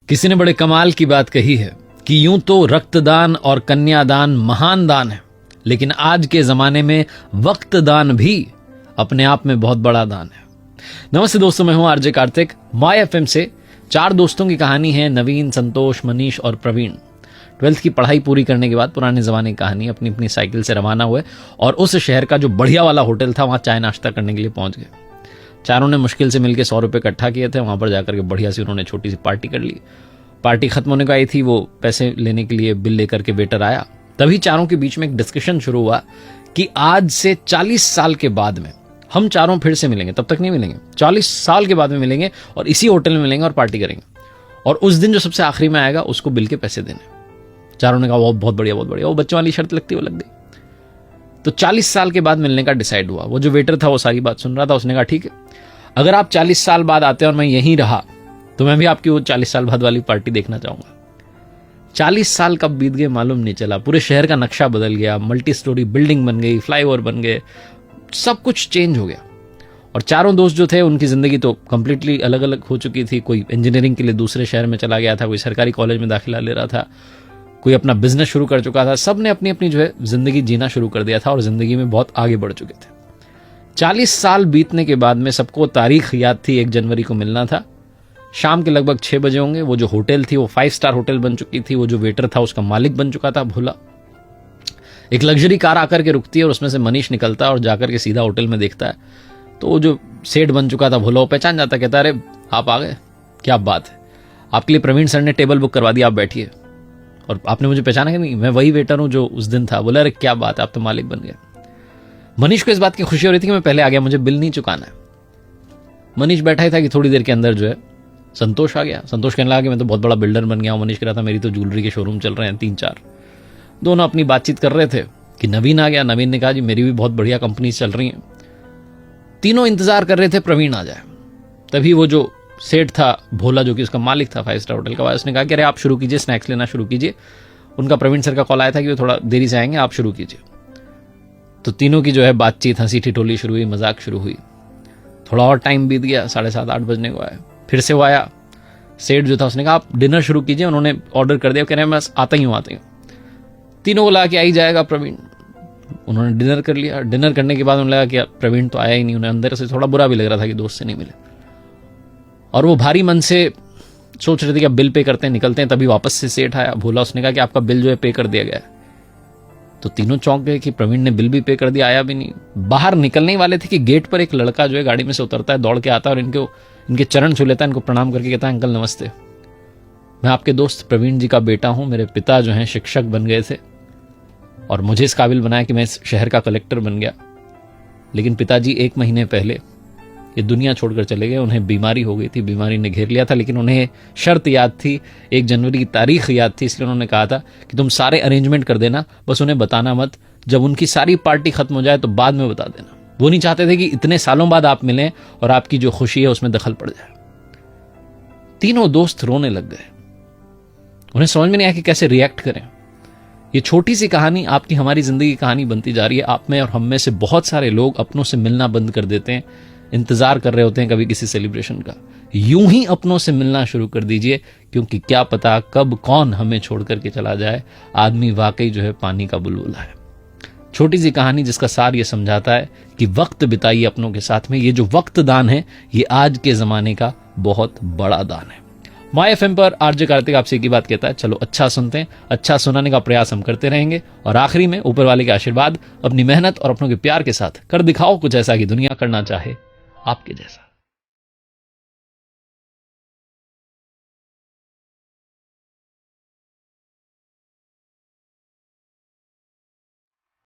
किसी ने बड़े कमाल की बात कही है कि यूं तो रक्तदान और कन्यादान महान दान है, लेकिन आज के जमाने में वक्त दान भी अपने आप में बहुत बड़ा दान है। नमस्ते दोस्तों, मैं हूं आरजे कार्तिक। माय एफएम से 4 दोस्तों की कहानी है, नवीन, संतोष, मनीष और प्रवीण। 12th की पढ़ाई पूरी करने के बाद पुराने जमाने की कहानी अपनी अपनी साइकिल से रवाना हुए और उस शहर का जो बढ़िया वाला होटल था वहां चाय नाश्ता करने के लिए पहुंच गए। चारों ने मुश्किल से मिलकर 100 रुपए इकट्ठा किए थे। वहां पर जाकर के बढ़िया सी उन्होंने छोटी सी पार्टी कर ली। पार्टी खत्म होने को आई थी, वो पैसे लेने के लिए बिल लेकर के वेटर आया। तभी चारों के बीच में एक डिस्कशन शुरू हुआ कि आज से 40 साल के बाद में हम चारों फिर से मिलेंगे। तब तक नहीं मिलेंगे, 40 साल के बाद में मिलेंगे और इसी होटल में मिलेंगे और पार्टी करेंगे, और उस दिन जो सबसे आखिरी में आएगा उसको बिल के पैसे देने। चारों ने कहा बहुत बढ़िया, बहुत बढ़िया। वो बच्चों वाली शर्त लगती वो लग गई। तो 40 साल के बाद मिलने का डिसाइड हुआ। वो जो वेटर था वो सारी बात सुन रहा था। उसने कहा ठीक है, अगर आप 40 साल बाद आते हैं और मैं यहीं रहा तो मैं भी आपकी वो 40 साल बाद वाली पार्टी देखना चाहूंगा। 40 साल कब बीत गए मालूम नहीं चला। पूरे शहर का नक्शा बदल गया, मल्टी स्टोरी बिल्डिंग बन गई, फ्लाईओवर बन गए, सब कुछ चेंज हो गया। और चारों दोस्त जो थे उनकी जिंदगी तो कंप्लीटली अलग अलग हो चुकी थी। कोई इंजीनियरिंग के लिए दूसरे शहर में चला गया था, कोई सरकारी कॉलेज में दाखिला ले रहा था, कोई अपना बिजनेस शुरू कर चुका था। सब ने अपनी अपनी जो है जिंदगी जीना शुरू कर दिया था और जिंदगी में बहुत आगे बढ़ चुके थे। 40 साल बीतने के बाद में सबको तारीख याद थी, 1 जनवरी को मिलना था। शाम के लगभग 6 बजे होंगे। वो जो होटल थी वो 5 स्टार होटल बन चुकी थी। वो जो वेटर था उसका मालिक बन चुका था भोला। एक लग्जरी कार आकर के रुकती है और उसमें से मनीष निकलता है और जाकर के सीधा होटल में देखता है तो वो जो सेठ बन चुका था भोला वो पहचान जाता, कहता अरे आप आ गए, क्या बात है, आपके लिए प्रवीण सर ने टेबल बुक करवा दिया, आप बैठिए। और आपने मुझे पहचाना कि नहीं, मैं वही वेटर हूं जो उस दिन था। बोला अरे क्या बात है, आप तो मालिक बन गए। मनीष को इस बात की खुशी हो रही थी कि मैं पहले आ गया, मुझे बिल नहीं चुकाना है। मनीष बैठा ही था कि थोड़ी देर के अंदर जो है संतोष आ गया। संतोष कहने लगा कि मैं तो बहुत बड़ा बिल्डर बन गया हूं। मनीष कह रहा था मेरी तो ज्वेलरी के शोरूम चल रहे हैं 3-4। दोनों अपनी बातचीत कर रहे थे कि नवीन आ गया। नवीन ने कहा जी मेरी भी बहुत बढ़िया कंपनी चल रही हैं। तीनों इंतजार कर रहे थे प्रवीण आ जाए। तभी वो जो सेठ था भोला, जो कि उसका मालिक था 5 स्टार होटल का, उसने कहा कि अरे आप शुरू कीजिए, स्नैक्स लेना शुरू कीजिए। उनका प्रवीण सर का कॉल आया था कि वो थोड़ा देरी से आएंगे, आप शुरू कीजिए। तो तीनों की जो है बातचीत, हंसी ठिठोली शुरू हुई, मजाक शुरू हुई। थोड़ा और टाइम बीत गया, 7:30-8 बजने को आया। फिर से वो आया। सेठ जो था उसने कहा आप डिनर शुरू कीजिए। उन्होंने ऑर्डर कर दिया, कह रहे हैं बस आता ही हूँ। तीनों को लगा कि आ ही जाएगा प्रवीण। उन्होंने डिनर कर लिया। डिनर करने के बाद उन्हें लगा कि प्रवीण तो आया ही नहीं। उन्हें अंदर से थोड़ा बुरा भी लग रहा था कि दोस्त से नहीं मिले, और वो भारी मन से सोच रहे थे कि अब बिल पे करते हैं, निकलते हैं। तभी वापस से सेठ आया भोला। उसने कहा कि आपका बिल जो है पे कर दिया गया है। तो तीनों चौंक गए कि प्रवीण ने बिल भी पे कर दिया, आया भी नहीं। बाहर निकलने ही वाले थे कि गेट पर एक लड़का जो है गाड़ी में से उतरता है, दौड़ के आता है और इनके चरण छू लेता है, इनको प्रणाम करके कहता है अंकल नमस्ते, मैं आपके दोस्त प्रवीण जी का बेटा हूं। मेरे पिता जो हैं शिक्षक बन गए थे और मुझे इस काबिल बनाया कि मैं इस शहर का कलेक्टर बन गया। लेकिन पिताजी 1 महीने पहले ये दुनिया छोड़कर चले गए। उन्हें बीमारी हो गई थी, बीमारी ने घेर लिया था। लेकिन उन्हें शर्त याद थी, 1 जनवरी की तारीख याद थी, इसलिए उन्होंने कहा था कि तुम सारे अरेंजमेंट कर देना, बस उन्हें बताना मत। जब उनकी सारी पार्टी खत्म हो जाए तो बाद में बता देना। वो नहीं चाहते थे कि इतने सालों बाद आप मिलें और आपकी जो खुशी है उसमें दखल पड़ जाए। तीनों दोस्त रोने लग गए। उन्हें समझ में नहीं आया कि कैसे रिएक्ट करें। ये छोटी सी कहानी आपकी हमारी जिंदगी की कहानी बनती जा रही है। आप में और हम में से बहुत सारे लोग अपनों से मिलना बंद कर देते हैं, इंतजार कर रहे होते हैं कभी किसी सेलिब्रेशन का। यूं ही अपनों से मिलना शुरू कर दीजिए, क्योंकि क्या पता कब कौन हमें छोड़ करके चला जाए। आदमी वाकई जो है पानी का बुलबुला है। छोटी सी कहानी जिसका सार ये समझाता है कि वक्त बिताइए अपनों के साथ में। ये जो वक्त दान है ये आज के जमाने का बहुत बड़ा दान है। माय एफएम पर आरजे कार्तिक आपसे एक ही बात कहता है, चलो अच्छा सुनते हैं, अच्छा सुनाने का प्रयास हम करते रहेंगे। और आखिरी में ऊपर वाले के आशीर्वाद, अपनी मेहनत और अपनों के प्यार के साथ कर दिखाओ कुछ ऐसा कि दुनिया करना चाहे आपके जैसा।